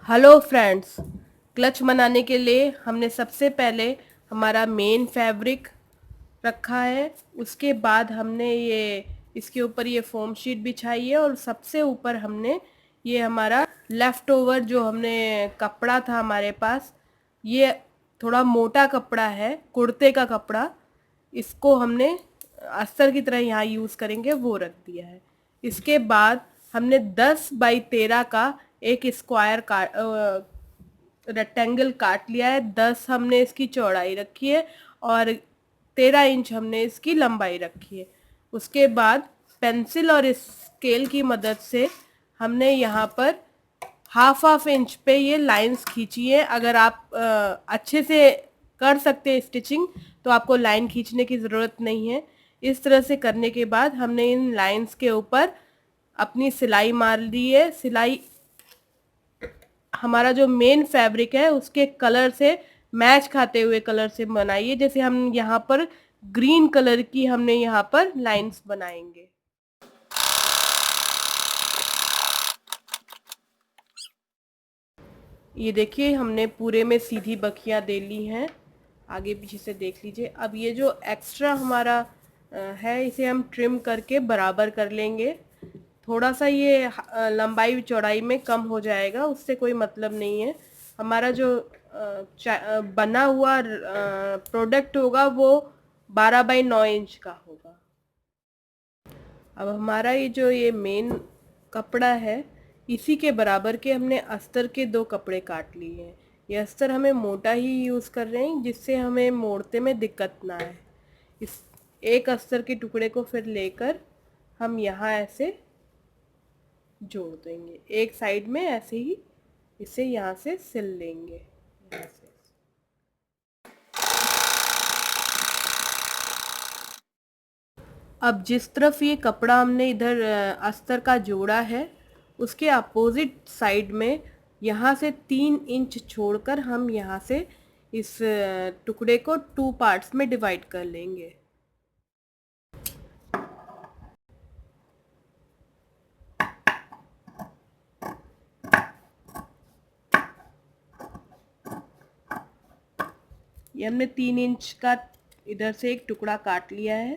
Hello friends. Clutch बनाने के लिए हमने सबसे पहले हमारा मेन फैब्रिक रखा है। उसके बाद हमने ये इसके ऊपर ये फोम शीट बिछाई है और सबसे ऊपर हमने ये हमारा लेफ़्ट ओवर जो हमने कपड़ा था हमारे पास, ये थोड़ा मोटा कपड़ा है, कुर्ते का कपड़ा, इसको हमने अस्तर की तरह यहाँ यूज़ करेंगे, वो रख दिया है। इसके बाद हमने 10 बाई 13 का एक स्क्वायर का रेक्टेंगल काट लिया है। 10 हमने इसकी चौड़ाई रखी है और 13 इंच हमने इसकी लंबाई रखी है। उसके बाद पेंसिल और स्केल की मदद से हमने यहाँ पर हाफ हाफ इंच पे ये लाइंस खींची है। अगर आप अच्छे से कर सकते हैं स्टिचिंग तो आपको लाइन खींचने की ज़रूरत नहीं है। इस तरह से करने के बाद हमने इन लाइंस के ऊपर अपनी सिलाई मार ली है। सिलाई हमारा जो मेन फैब्रिक है उसके कलर से मैच खाते हुए कलर से बनाइए। जैसे हम यहाँ पर ग्रीन कलर की हमने यहाँ पर लाइंस बनाएंगे। ये देखिए हमने पूरे में सीधी बखियां दे ली हैं। आगे पीछे से देख लीजिए। अब ये जो एक्स्ट्रा हमारा है इसे हम ट्रिम करके बराबर कर लेंगे। थोड़ा सा ये लंबाई चौड़ाई में कम हो जाएगा, उससे कोई मतलब नहीं है। हमारा जो बना हुआ प्रोडक्ट होगा वो 12 बाई 9 इंच का होगा। अब हमारा ये जो ये मेन कपड़ा है इसी के बराबर के हमने अस्तर के 2 कपड़े काट लिए हैं। ये अस्तर हमें मोटा ही यूज़ कर रहे हैं जिससे हमें मोड़ते में दिक्कत ना आए। इस एक अस्तर के टुकड़े को फिर लेकर हम यहाँ ऐसे जोड़ देंगे। एक साइड में ऐसे ही इसे यहाँ से सिल लेंगे। यहाँ से अब जिस तरफ ये कपड़ा हमने इधर अस्तर का जोड़ा है उसके अपोजिट साइड में यहाँ से 3 इंच छोड़कर हम यहाँ से इस टुकड़े को 2 पार्ट्स में डिवाइड कर लेंगे। ये हमने 3 इंच का इधर से एक टुकड़ा काट लिया है।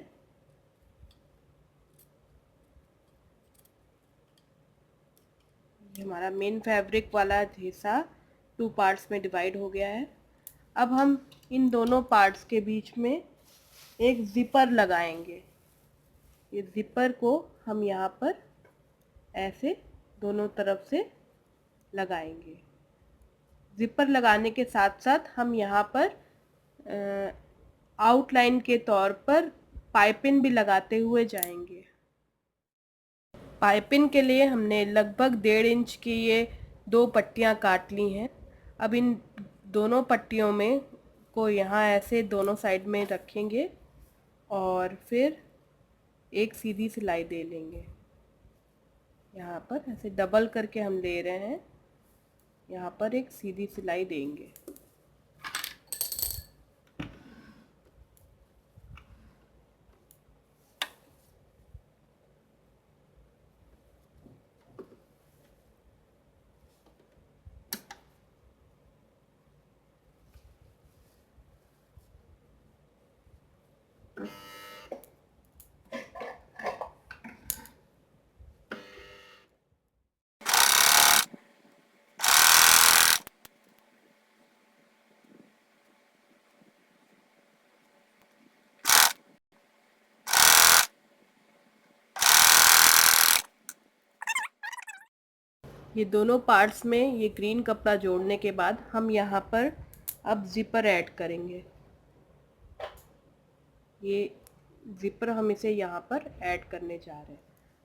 ये हमारा मेन फैब्रिक वाला हिस्सा 2 पार्ट्स में डिवाइड हो गया है। अब हम इन दोनों पार्ट्स के बीच में एक जिपर लगाएंगे। ये जिपर को हम यहाँ पर ऐसे दोनों तरफ से लगाएंगे। जिपर लगाने के साथ साथ हम यहाँ पर आउटलाइन के तौर पर पाइपिंग भी लगाते हुए जाएंगे। पाइपिंग के लिए हमने लगभग 1.5 इंच की ये 2 पट्टियाँ काट ली हैं। अब इन दोनों पट्टियों में को यहाँ ऐसे दोनों साइड में रखेंगे और फिर एक सीधी सिलाई दे लेंगे। यहाँ पर ऐसे डबल करके हम ले रहे हैं, यहाँ पर एक सीधी सिलाई देंगे। ये दोनों पार्ट्स में ये ग्रीन कपड़ा जोड़ने के बाद हम यहाँ पर अब जिपर ऐड करेंगे। ये जिपर हम इसे यहाँ पर ऐड करने जा रहे हैं।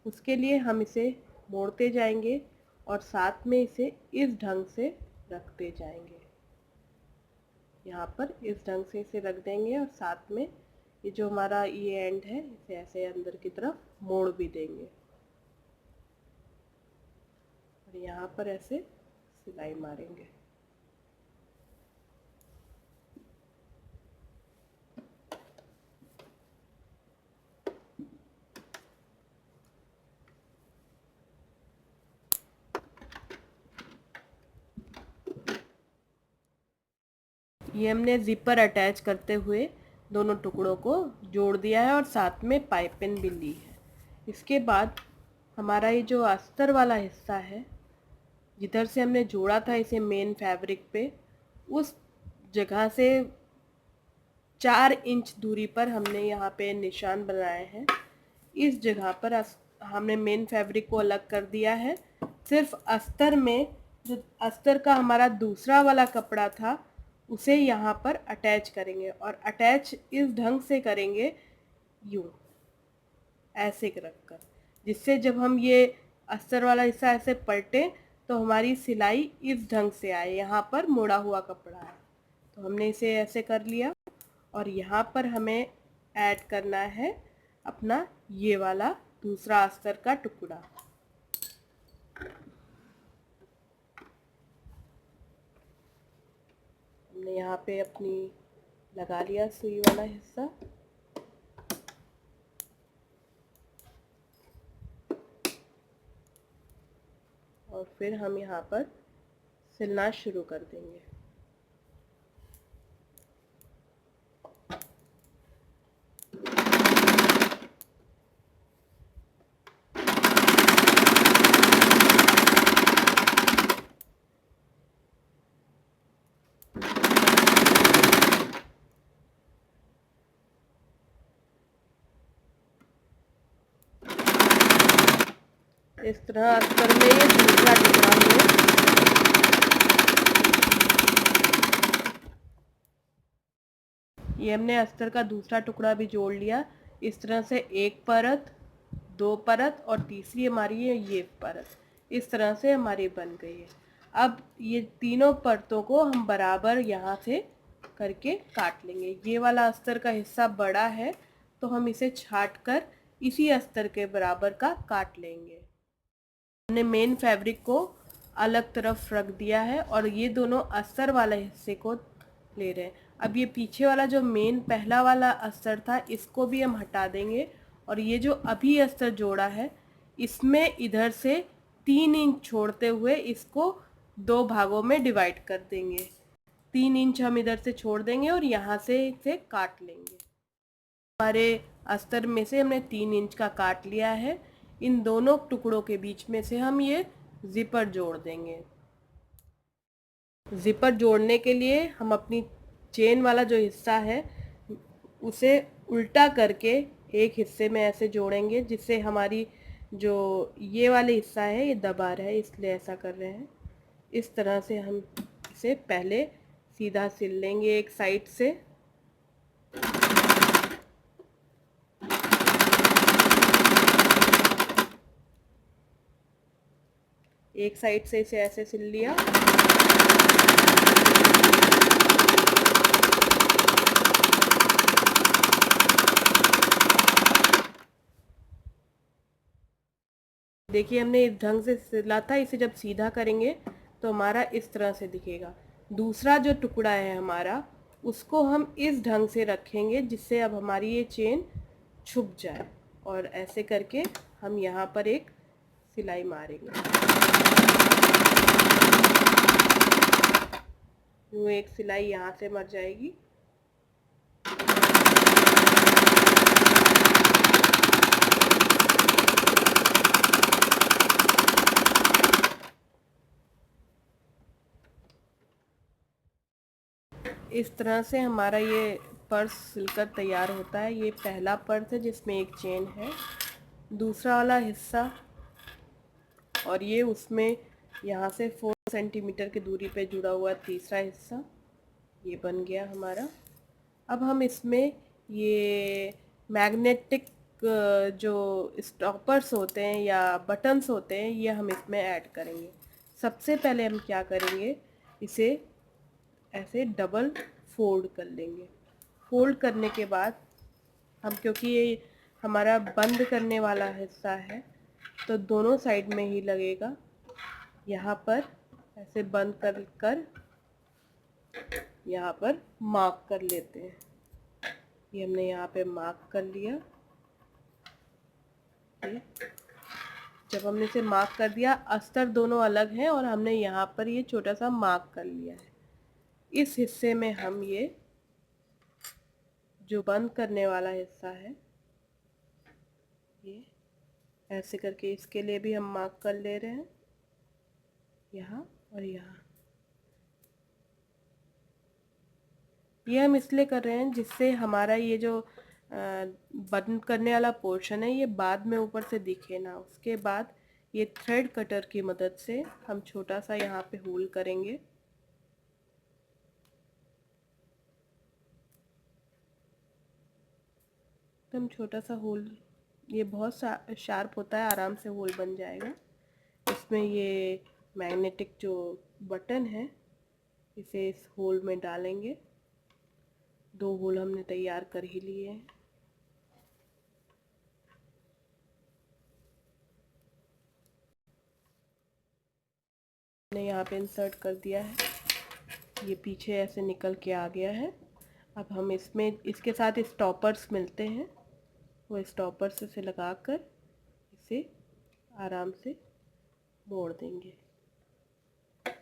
उसके लिए हम इसे मोड़ते जाएंगे और साथ में इसे इस ढंग से रखते जाएंगे। यहाँ पर इस ढंग से इसे रख देंगे और साथ में ये जो हमारा ये एंड है इसे ऐसे अंदर की तरफ मोड़ भी देंगे और यहाँ पर ऐसे सिलाई मारेंगे। ये हमने जिपर अटैच करते हुए दोनों टुकड़ों को जोड़ दिया है और साथ में पाइपिंग भी ली है। इसके बाद हमारा ये जो अस्तर वाला हिस्सा है, जिधर से हमने जोड़ा था इसे मेन फैब्रिक पे, उस जगह से 4 इंच दूरी पर हमने यहाँ पे निशान बनाए हैं। इस जगह पर हमने मेन फैब्रिक को अलग कर दिया है। सिर्फ अस्तर में जो अस्तर का हमारा दूसरा वाला कपड़ा था उसे यहाँ पर अटैच करेंगे, और अटैच इस ढंग से करेंगे, यूं ऐसे रखकर, जिससे जब हम ये अस्तर वाला हिस्सा ऐसे पलटे तो हमारी सिलाई इस ढंग से आए। यहाँ पर मोड़ा हुआ कपड़ा है, तो हमने इसे ऐसे कर लिया। और यहाँ पर हमें ऐड करना है अपना ये वाला दूसरा अस्तर का टुकड़ा। हमने यहाँ पे अपनी लगा लिया सुई वाला हिस्सा। और फिर हम यहाँ पर सिलना शुरू कर देंगे। इस तरह अस्तर में ये दूसरा टुकड़ा है। ये हमने अस्तर का दूसरा टुकड़ा भी जोड़ लिया। इस तरह से एक परत, दो परत और तीसरी हमारी ये परत, इस तरह से हमारी बन गई है। अब ये तीनों परतों को हम बराबर यहाँ से करके काट लेंगे। ये वाला अस्तर का हिस्सा बड़ा है तो हम इसे छाट कर इसी अस्तर के बराबर का काट लेंगे। हमने मेन फैब्रिक को अलग तरफ रख दिया है और ये दोनों अस्तर वाले हिस्से को ले रहे हैं। अब ये पीछे वाला जो मेन पहला वाला अस्तर था इसको भी हम हटा देंगे, और ये जो अभी अस्तर जोड़ा है इसमें इधर से 3 इंच छोड़ते हुए इसको 2 भागों में डिवाइड कर देंगे। 3 इंच हम इधर से छोड़ देंगे और यहाँ से इसे काट लेंगे। हमारे अस्तर में से हमने 3 इंच का काट लिया है। इन दोनों टुकड़ों के बीच में से हम ये जिपर जोड़ देंगे। जिपर जोड़ने के लिए हम अपनी चेन वाला जो हिस्सा है उसे उल्टा करके एक हिस्से में ऐसे जोड़ेंगे, जिससे हमारी जो ये वाले हिस्सा है ये दबा रहा है, इसलिए ऐसा कर रहे हैं। इस तरह से हम इसे पहले सीधा सिल लेंगे एक साइड से। एक साइड से इसे ऐसे सिल लिया। देखिए हमने इस ढंग से सिला था, इसे जब सीधा करेंगे तो हमारा इस तरह से दिखेगा। दूसरा जो टुकड़ा है हमारा उसको हम इस ढंग से रखेंगे जिससे अब हमारी ये चेन छुप जाए, और ऐसे करके हम यहाँ पर एक सिलाई मारेंगे। यूँ एक सिलाई यहाँ से मर जाएगी। इस तरह से हमारा ये पर्स सिलकर तैयार होता है। ये पहला पर्स है जिसमें एक चेन है, दूसरा वाला हिस्सा, और ये उसमें यहाँ से 4 सेंटीमीटर की दूरी पे जुड़ा हुआ तीसरा हिस्सा। ये बन गया हमारा। अब हम इसमें ये मैग्नेटिक जो स्टॉपर्स होते हैं या बटन्स होते हैं ये हम इसमें ऐड करेंगे। सबसे पहले हम क्या करेंगे, इसे ऐसे डबल फोल्ड कर लेंगे। फोल्ड करने के बाद हम, क्योंकि ये हमारा बंद करने वाला हिस्सा है तो दोनों साइड में ही लगेगा, यहाँ पर ऐसे बंद कर यहाँ पर मार्क कर लेते हैं। ये हमने यहाँ पे मार्क कर लिया। जब हमने इसे मार्क कर दिया, अस्तर दोनों अलग हैं और हमने यहाँ पर ये छोटा सा मार्क कर लिया है। इस हिस्से में हम ये जो बंद करने वाला हिस्सा है, ये ऐसे करके इसके लिए भी हम मार्क कर ले रहे हैं, यहाँ और यहाँ। ये हम इसलिए कर रहे हैं जिससे हमारा ये जो बंद करने वाला पोर्शन है ये बाद में ऊपर से दिखे ना। उसके बाद ये थ्रेड कटर की मदद से हम छोटा सा यहाँ पे होल करेंगे। एकदम छोटा सा होल, ये बहुत शार्प होता है, आराम से होल बन जाएगा। इसमें ये मैग्नेटिक जो बटन है इसे इस होल में डालेंगे। 2 होल हमने तैयार कर ही लिए हैं। मैंने यहाँ पे इंसर्ट कर दिया है, ये पीछे ऐसे निकल के आ गया है। अब हम इसमें इसके साथ स्टॉपर्स मिलते हैं, वो स्टॉपर्स से लगाकर इसे आराम से मोड़ देंगे। अब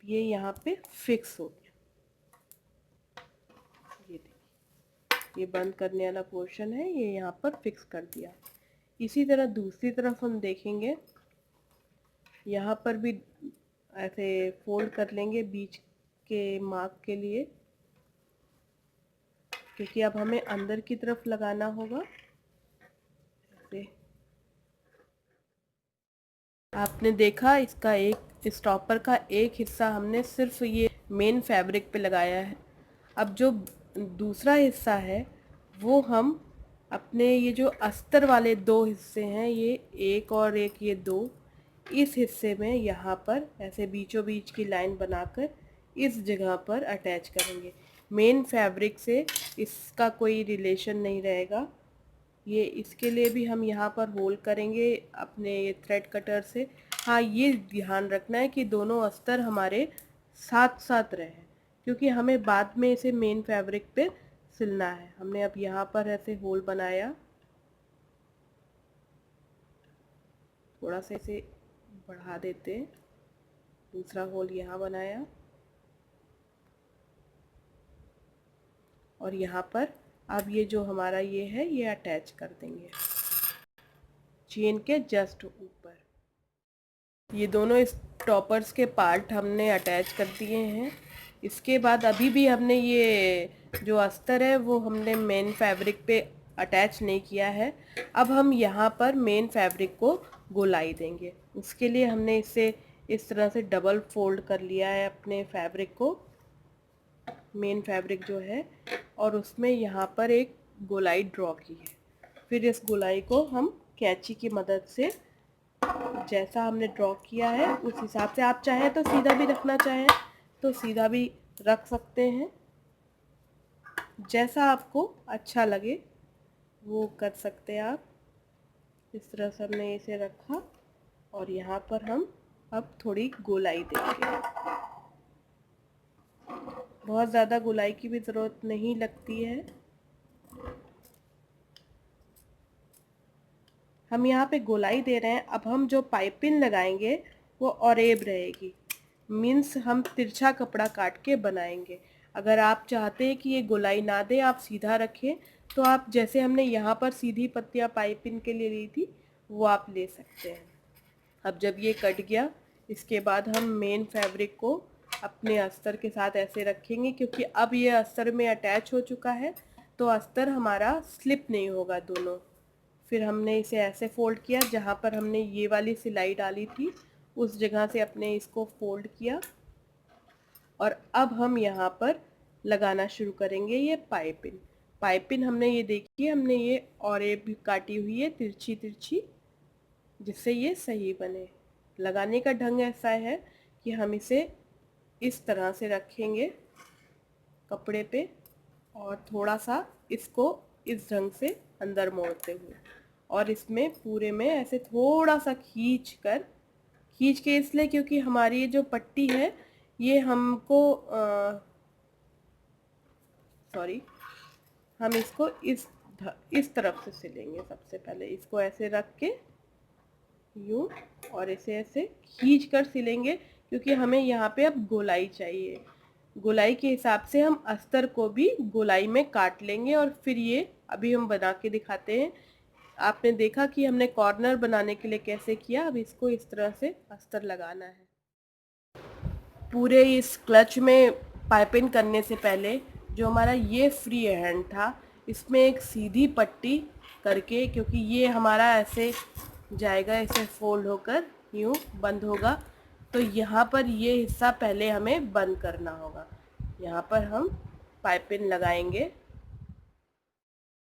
ये यहाँ पे फिक्स हो गया। ये देखिए, ये बंद करने वाला पोर्शन है, ये यहाँ पर फिक्स कर दिया। इसी तरह दूसरी तरफ हम देखेंगे, यहाँ पर भी ऐसे फोल्ड कर लेंगे बीच के मार्क के लिए, क्योंकि अब हमें अंदर की तरफ लगाना होगा। ऐसे आपने देखा, इसका एक स्टॉपर का एक हिस्सा हमने सिर्फ ये मेन फैब्रिक पे लगाया है। अब जो दूसरा हिस्सा है वो हम अपने ये जो अस्तर वाले 2 हिस्से हैं, ये एक और एक, ये 2, इस हिस्से में यहाँ पर ऐसे बीचों बीच की लाइन बनाकर इस जगह पर अटैच करेंगे। मेन फैब्रिक से इसका कोई रिलेशन नहीं रहेगा। ये इसके लिए भी हम यहाँ पर होल करेंगे अपने ये थ्रेड कटर से। हाँ, ये ध्यान रखना है कि दोनों अस्तर हमारे साथ साथ रहे, क्योंकि हमें बाद में इसे मेन फैब्रिक पे सिलना है। हमने अब यहाँ पर ऐसे होल बनाया, थोड़ा सा इसे बढ़ा देते हैं, दूसरा होल यहाँ बनाया और यहाँ पर अब ये जो हमारा ये है ये अटैच कर देंगे चेन के जस्ट ऊपर। ये दोनों स्टॉपर्स के पार्ट हमने अटैच कर दिए हैं। इसके बाद अभी भी हमने ये जो अस्तर है वो हमने मेन फैब्रिक पे अटैच नहीं किया है। अब हम यहाँ पर मेन फैब्रिक को गोलाई देंगे। उसके लिए हमने इसे इस तरह से डबल फोल्ड कर लिया है अपने फैब्रिक को, मेन फैब्रिक जो है, और उसमें यहाँ पर एक गोलाई ड्रॉ की है। फिर इस गोलाई को हम कैंची की मदद से जैसा हमने ड्रॉ किया है उस हिसाब से, आप चाहें तो सीधा भी रखना चाहें तो सीधा भी रख सकते हैं, जैसा आपको अच्छा लगे वो कर सकते हैं आप। इस तरह से हमने इसे रखा और यहाँ पर हम अब थोड़ी गोलाई देंगे। बहुत ज़्यादा गोलाई की भी ज़रूरत नहीं लगती है। हम यहाँ पे गोलाई दे रहे हैं। अब हम जो पाइपिंग लगाएंगे वो ऑरेब रहेगी, मीन्स हम तिरछा कपड़ा काट के बनाएंगे। अगर आप चाहते हैं कि ये गोलाई ना दे, आप सीधा रखें, तो आप जैसे हमने यहाँ पर सीधी पत्तियाँ पाइपिंग के लिए ली थी वो आप ले सकते हैं। अब जब ये कट गया, इसके बाद हम मेन फैब्रिक को अपने अस्तर के साथ ऐसे रखेंगे, क्योंकि अब ये अस्तर में अटैच हो चुका है तो अस्तर हमारा स्लिप नहीं होगा दोनों। फिर हमने इसे ऐसे फोल्ड किया, जहाँ पर हमने ये वाली सिलाई डाली थी उस जगह से अपने इसको फोल्ड किया और अब हम यहाँ पर लगाना शुरू करेंगे ये पाइपिंग। पाइपिंग हमने ये देखी, हमने ये ऑरेब भी काटी हुई है तिरछी तिरछी, जिससे ये सही बने। लगाने का ढंग ऐसा है कि हम इसे इस तरह से रखेंगे कपड़े पे और थोड़ा सा इसको इस ढंग से अंदर मोड़ते हुए, और इसमें पूरे में ऐसे थोड़ा सा खींच के इसलिए क्योंकि हमारी ये जो पट्टी है ये हमको सॉरी, हम इसको इस तरफ से सिलेंगे। सबसे पहले इसको ऐसे रख के यूं और इसे ऐसे खींच कर सिलेंगे, क्योंकि हमें यहाँ पे अब गोलाई चाहिए। गोलाई के हिसाब से हम अस्तर को भी गोलाई में काट लेंगे और फिर ये अभी हम बना के दिखाते हैं। आपने देखा कि हमने कॉर्नर बनाने के लिए कैसे किया, अब इसको इस तरह से अस्तर लगाना है। पूरे इस क्लच में पाइपिंग करने से पहले जो हमारा ये फ्री हैंड था, इसमें एक सीधी पट्टी करके, क्योंकि ये हमारा ऐसे जाएगा, ऐसे फोल्ड होकर यूँ बंद होगा, तो यहाँ पर ये हिस्सा पहले हमें बंद करना होगा। यहाँ पर हम पाइपिंग लगाएंगे।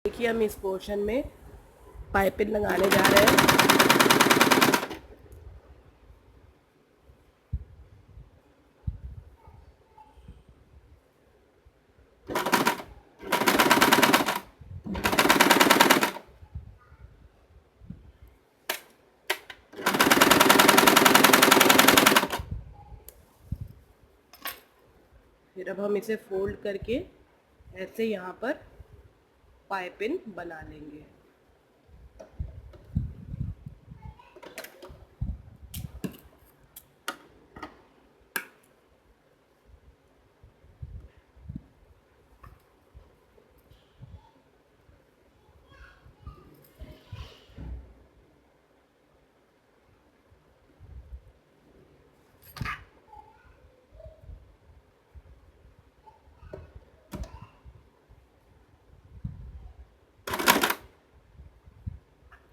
देखिए हम इस पोर्शन में पाइपिंग लगाने जा रहे हैं। फिर अब हम इसे फोल्ड करके ऐसे यहाँ पर पाइपिंग बना लेंगे।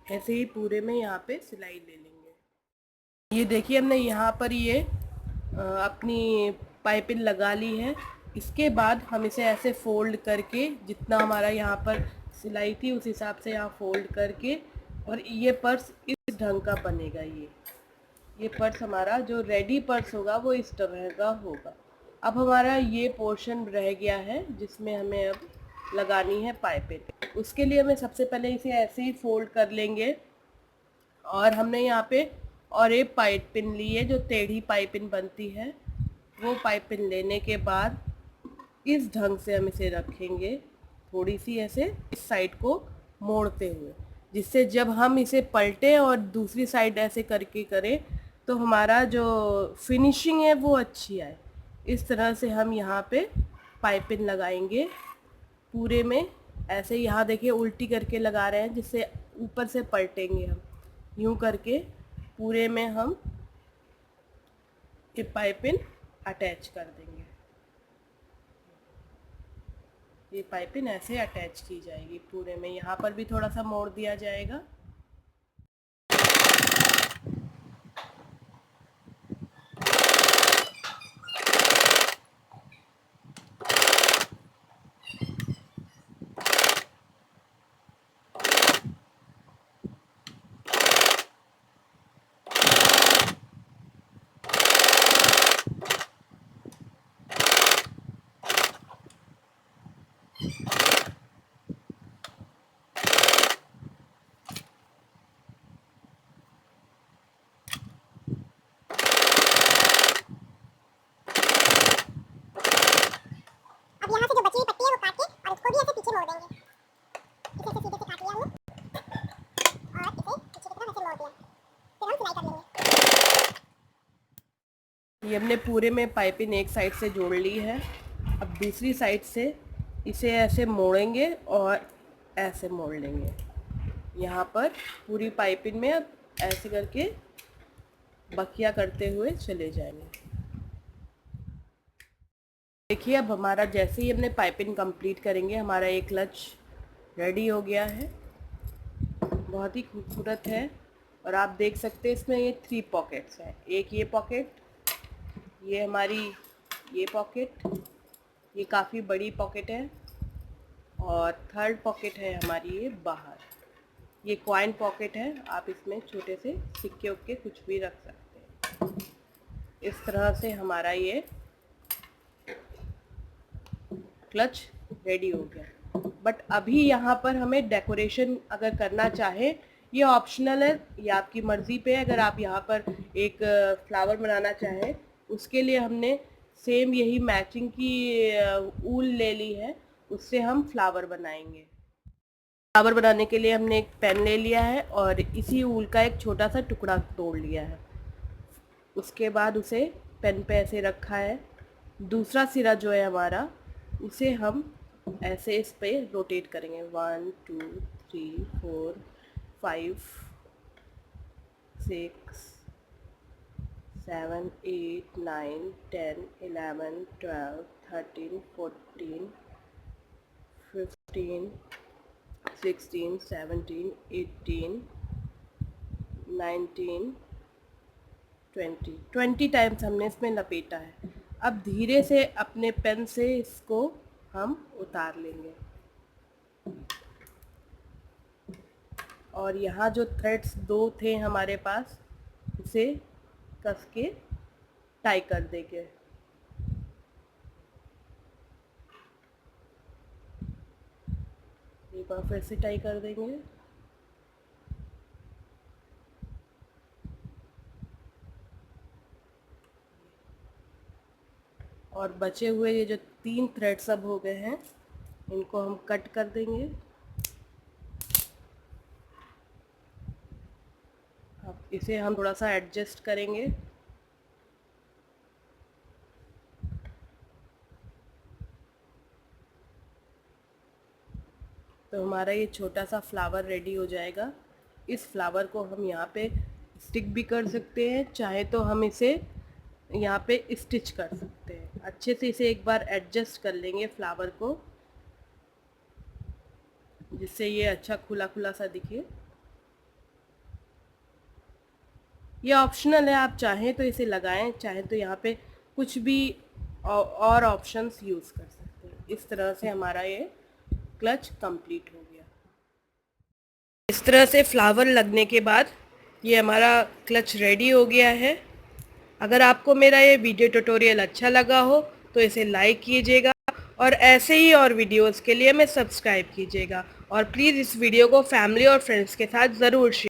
ऐसे ही पूरे में यहाँ पे सिलाई ले लेंगे। ये देखिए हमने यहाँ पर ये अपनी पाइपिंग लगा ली है। इसके बाद हम इसे ऐसे फोल्ड करके, जितना हमारा यहाँ पर सिलाई थी उस हिसाब से यहाँ फोल्ड करके, और ये पर्स इस ढंग का बनेगा। ये पर्स हमारा जो रेडी पर्स होगा वो इस तरह का होगा। अब हमारा ये पोर्शन रह गया है जिसमें हमें अब लगानी है पाइपिंग। उसके लिए हमें सबसे पहले इसे ऐसे ही फोल्ड कर लेंगे, और हमने यहाँ पे और एक पाइपिंग ली है जो टेढ़ी पाइपिंग बनती है। वो पाइपिंग लेने के बाद इस ढंग से हम इसे रखेंगे, थोड़ी सी ऐसे इस साइड को मोड़ते हुए, जिससे जब हम इसे पलटें और दूसरी साइड ऐसे करके करें तो हमारा जो फिनिशिंग है वो अच्छी आए। इस तरह से हम यहाँ पे पाइपिंग लगाएंगे पूरे में। ऐसे यहाँ देखिए उल्टी करके लगा रहे हैं, जिससे ऊपर से पलटेंगे हम। यूँ करके पूरे में हम ये पाइपिंग अटैच कर देंगे। ये पाइपिंग ऐसे अटैच की जाएगी पूरे में। यहाँ पर भी थोड़ा सा मोड़ दिया जाएगा। ये हमने पूरे में पाइपिंग एक साइड से जोड़ ली है। अब दूसरी साइड से इसे ऐसे मोड़ेंगे और ऐसे मोड़ लेंगे। यहाँ पर पूरी पाइपिंग में अब ऐसे करके बखिया करते हुए चले जाएंगे। देखिए अब हमारा जैसे ही हमने पाइपिंग कंप्लीट करेंगे, हमारा एक क्लच रेडी हो गया है। बहुत ही खूबसूरत है। और आप देख सकते हैं इसमें ये 3 पॉकेट्स हैं। एक ये पॉकेट, ये हमारी ये पॉकेट, ये काफ़ी बड़ी पॉकेट है, और थर्ड पॉकेट है हमारी ये बाहर। ये कॉइन पॉकेट है, आप इसमें छोटे से सिक्के उक्के कुछ भी रख सकते हैं। इस तरह से हमारा ये क्लच रेडी हो गया। बट अभी यहाँ पर हमें डेकोरेशन अगर करना चाहे, ये ऑप्शनल है, ये आपकी मर्ज़ी पे है। अगर आप यहाँ पर एक फ्लावर बनाना चाहें, उसके लिए हमने सेम यही मैचिंग की ऊल ले ली है, उससे हम फ्लावर बनाएंगे। फ्लावर बनाने के लिए हमने एक पेन ले लिया है और इसी ऊल का एक छोटा सा टुकड़ा तोड़ लिया है। उसके बाद उसे पेन पे ऐसे रखा है, दूसरा सिरा जो है हमारा, उसे हम ऐसे इस पे रोटेट करेंगे। 1 2 3 4 5 6 7 8 9 10 11 12 13 14 15 16 17 18 19 20 टाइम्स हमने इसमें लपेटा है। अब धीरे से अपने पेन से इसको हम उतार लेंगे और यहाँ जो थ्रेड्स 2 थे हमारे पास, उसे कस के टाई कर देंगे। एक बार फिर से टाई कर देंगे। और बचे हुए ये जो 3 थ्रेड्स अब हो गए हैं, इनको हम कट कर देंगे। अब इसे हम थोड़ा सा एडजस्ट करेंगे। तो हमारा ये छोटा सा फ्लावर रेडी हो जाएगा। इस फ्लावर को हम यहाँ पे स्टिक भी कर सकते हैं, चाहे तो हम इसे यहाँ पे स्टिच कर सकते हैं। अच्छे से इसे एक बार एडजस्ट कर लेंगे फ्लावर को, जिससे ये अच्छा खुला खुला सा दिखे। ये ऑप्शनल है, आप चाहें तो इसे लगाएं, चाहें तो यहाँ पे कुछ भी और ऑप्शंस यूज़ कर सकते हैं। इस तरह से हमारा ये क्लच कंप्लीट हो गया। इस तरह से फ्लावर लगने के बाद ये हमारा क्लच रेडी हो गया है। अगर आपको मेरा ये वीडियो ट्यूटोरियल अच्छा लगा हो तो इसे लाइक कीजिएगा और ऐसे ही और वीडियोस के लिए मैं सब्सक्राइब कीजिएगा। और प्लीज़ इस वीडियो को फैमिली और फ्रेंड्स के साथ ज़रूर शेयर